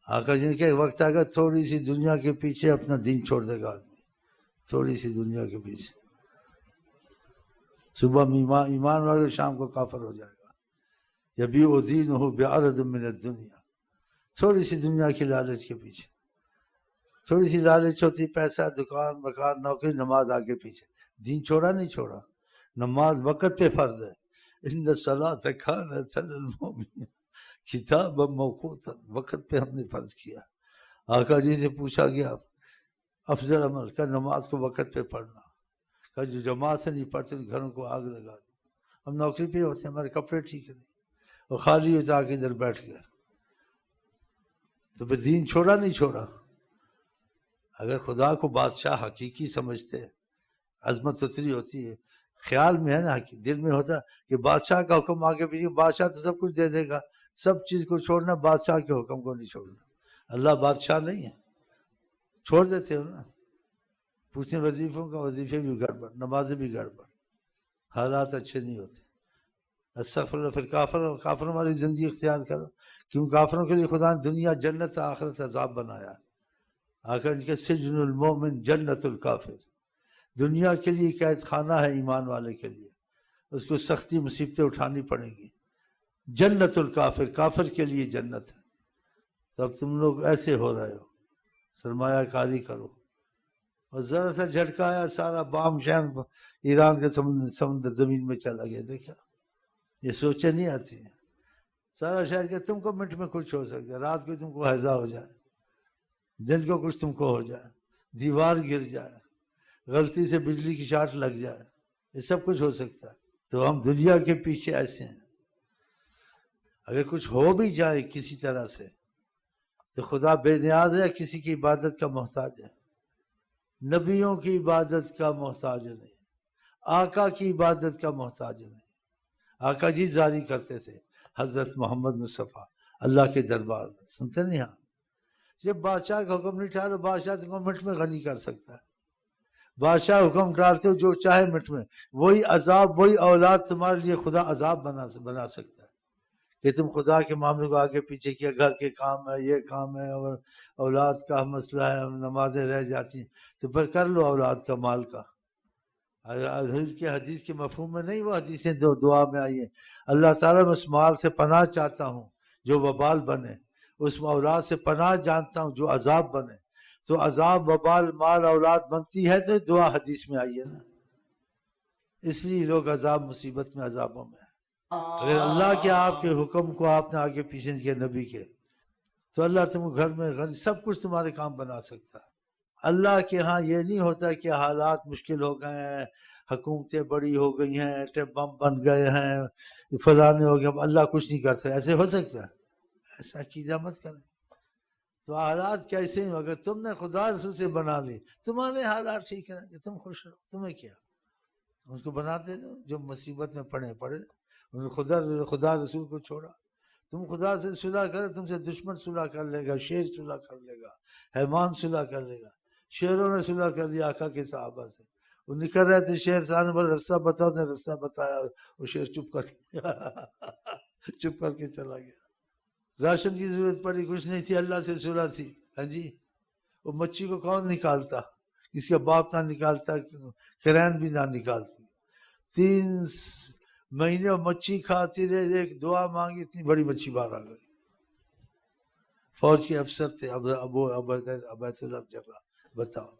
آقا جی کہ وقت آئے گا تھوڑی سی دنیا کے پیچھے اپنا دین چھوڑ دے گا آدمی، تھوڑی سی دنیا کے پیچھے، صبح میں ایمان والے شام کو کافر ہو جائے گا، یبیع دینہ بعرض من الدنیا، تھوڑی سی دنیا کی لالچ کے پیچھے، تھوڑی سی لالچ ہوتی، پیسہ، دکان، مکان، نوکری، نماز آگے پیچھے، دین چھوڑا نہیں چھوڑا، نماز وقت پہ فرض ہے، ان الصلاۃ کانت علی المؤمنین کتابا موقوتا، وقت پہ ہم نے فرض کیا۔ آقا جی سے پوچھا گیا افضل عمل کا نماز کو وقت پہ پڑھنا، کہ جو جماعت سے نہیں پڑھتے ان گھروں کو آگ لگا دو، ہم نوکری پہ ہوتے ہیں، ہمارے کپڑے ٹھیک نہیں، اور خالی ہو جا کے ادھر بیٹھ گیا، تو پھر دین چھوڑا نہیں چھوڑا۔ اگر خدا کو بادشاہ حقیقی سمجھتے، عظمت اتنی ہوتی ہے، خیال میں ہے نا، دل میں ہوتا کہ بادشاہ کا حکم آگے پیچھے، بادشاہ تو سب کچھ دے دے گا، سب چیز کو چھوڑنا، بادشاہ کے حکم کو نہیں چھوڑنا۔ اللہ بادشاہ نہیں ہے، چھوڑ دیتے ہو نا، پوچھیں وظیفوں کا، وظیفے بھی گڑبڑ، نمازیں بھی گڑبڑ، حالات اچھے نہیں ہوتے۔ استغفر اللہ، پھر کافروں والی زندگی اختیار کرو، کیوں کافروں کے لیے خدا نے دنیا جنت، آخرت عذاب بنایا۔ آخر ان کے سجن المومن جنت الکافر، دنیا کے لیے قید خانہ ہے ایمان والے کے لیے، اس کو سختی مصیبتیں اٹھانی پڑیں گی۔ جنت الکافر، کافر کے لیے جنت ہے۔ تو اب تم لوگ ایسے ہو رہے ہو، سرمایہ کاری کرو، اور ذرا سا جھٹکا آیا سارا بام شام ایران کے سمندر زمین میں چلا گیا۔ دیکھا، یہ سوچیں نہیں آتی ہیں، سارا شہر کہ تم کو منٹ میں کچھ ہو سکتا ہے، رات کو تم کو ہیضہ ہو جائے، دن کو کچھ تم کو ہو جائے، دیوار گر جائے، غلطی سے بجلی کی شارٹ لگ جائے، یہ سب کچھ ہو سکتا ہے۔ تو ہم دنیا کے پیچھے ایسے ہیں، اگر کچھ ہو بھی جائے کسی طرح سے تو خدا بے نیاز ہے، کسی کی عبادت کا محتاج ہے، نبیوں کی عبادت کا محتاج نہیں، آقا کی عبادت کا محتاج نہیں۔ آقا جی جاری کرتے تھے، حضرت محمد مصطفیٰ اللہ کے دربار میں، سنتے نہیں؟ ہاں، جب بادشاہ کا حکم نہیں ٹھہرا، بادشاہ تم کو منٹ میں غنی کر سکتا ہے، بادشاہ حکم ڈالتے ہو جو چاہے منٹ میں، وہی عذاب، وہی اولاد تمہارے لیے خدا عذاب بنا سکتا ہے، کہ تم خدا کے معاملے کو آگے پیچھے کیا، گھر کے کام ہے، یہ کام ہے، اور اولاد کا مسئلہ ہے، نمازیں رہ جاتی ہیں، تو پھر کر لو اولاد کا، مال کا۔ حضور کی حدیث کے مفہوم میں نہیں، وہ حدیثیں دعا میں آئی ہیں، اللہ تعالیٰ میں اس مال سے پناہ چاہتا ہوں جو وبال بنے، اس اولاد سے پناہ جانتا ہوں جو عذاب بنے۔ تو عذاب، وبال، مال، اولاد بنتی ہے تو دعا حدیث میں آئی ہے نا، اس لیے لوگ عذاب، مصیبت میں، عذابوں میں ہیں۔ اگر اللہ کے آپ کے حکم کو آپ نے آگے پیچھے کیا، نبی کے، تو اللہ تم کو گھر میں غنی، سب کچھ تمہارے کام بنا سکتا ہے۔ اللہ کے ہاں یہ نہیں ہوتا کہ حالات مشکل ہو گئے ہیں، حکومتیں بڑی ہو گئی ہیں، ایٹم بم بن گئے ہیں، فلانے ہو گئے، اللہ کچھ نہیں کرتا، ایسے ہو سکتا ہے؟ ایسا عقیدہ مت کریں۔ تو حالات کیسے ہیں، اگر تم نے خدا رسول سے بنا لی، تمہارے حالات ٹھیک ہیں کہ تم خوش رہو، تمہیں کیا، اس کو بناتے جو جو مصیبت میں پڑے انہوں نے خدا رسول کو چھوڑا۔ تم خدا سے صلح کرے، تم سے دشمن صلح کر لے گا، شیر صلح کر لے گا، حیوان صلح کر لے گا۔ شیروں نے صلح کر لیا آقا کے صحابہ سے، وہ نکل رہے تھے، شیر آنے پر رستہ بتاؤ، نے رستہ بتایا، وہ شیر چپ کر کے چلا گیا۔ راشن کی ضرورت پڑی، کچھ نہیں تھی، اللہ سے صلح تھی، ہاں جی، وہ مچھی کو کون نکالتا، کسی کا باپ نہ نکالتا، کرین بھی نہ نکالتی، 3 مہینے مچھی کھاتی رہے، ایک دعا مانگی، اتنی بڑی مچھی باہر آ گئی۔ فوج کے افسر تھے، ابو عبیدہ اللہ جرہ، بتاؤ